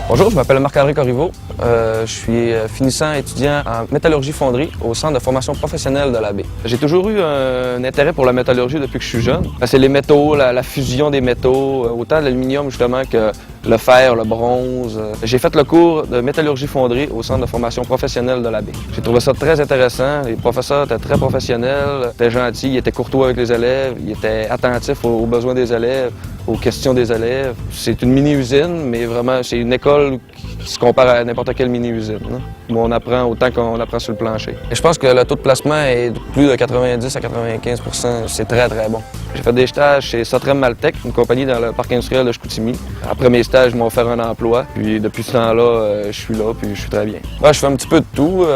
Bonjour, je m'appelle Marc-André Corriveau. Je suis finissant étudiant en métallurgie-fonderie au Centre de formation professionnelle de la baie. J'ai toujours eu un intérêt pour la métallurgie depuis que je suis jeune. C'est les métaux, la fusion des métaux, autant l'aluminium justement que le fer, le bronze. J'ai fait le cours de métallurgie-fonderie au Centre de formation professionnelle de la baie. J'ai trouvé ça très intéressant. Les professeurs étaient très professionnels, étaient gentils, ils étaient courtois avec les élèves, ils étaient attentifs aux besoins des élèves, aux questions des élèves. C'est une mini-usine, mais vraiment, c'est une école qui se compare à n'importe quelle mini-usine, où on apprend autant qu'on apprend sur le plancher. Et je pense que le taux de placement est de plus de 90 à 95 %. C'est très, très bon. J'ai fait des stages chez Sotrem Maltec, une compagnie dans le parc industriel de Chicoutimi. Après mes stages, ils m'ont offert un emploi. Puis depuis ce temps-là, je suis là, puis je suis très bien. Je fais un petit peu de tout.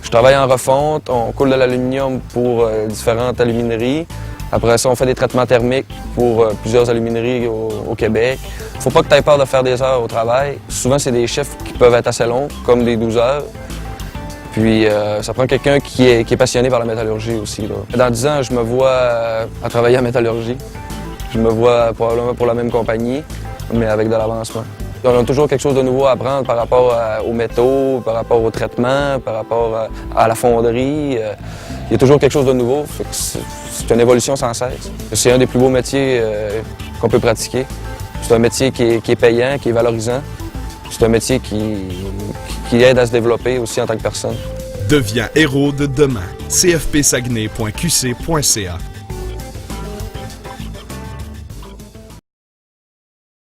Je travaille en refonte, on coule de l'aluminium pour différentes alumineries. Après ça, on fait des traitements thermiques pour plusieurs alumineries au Québec. Faut pas que tu aies peur de faire des heures au travail. Souvent, c'est des chiffres qui peuvent être assez longs, comme des 12 heures. Puis, ça prend quelqu'un qui est passionné par la métallurgie aussi, là. Dans 10 ans, je me vois à travailler en métallurgie. Je me vois probablement pour la même compagnie, mais avec de l'avancement. On a toujours quelque chose de nouveau à apprendre par rapport aux métaux, par rapport au traitement, par rapport à la fonderie. Il y a toujours quelque chose de nouveau. C'est une évolution sans cesse. C'est un des plus beaux métiers qu'on peut pratiquer. C'est un métier qui est payant, qui est valorisant. C'est un métier qui aide à se développer aussi en tant que personne. Deviens héros de demain. cfpsaguenay.qc.ca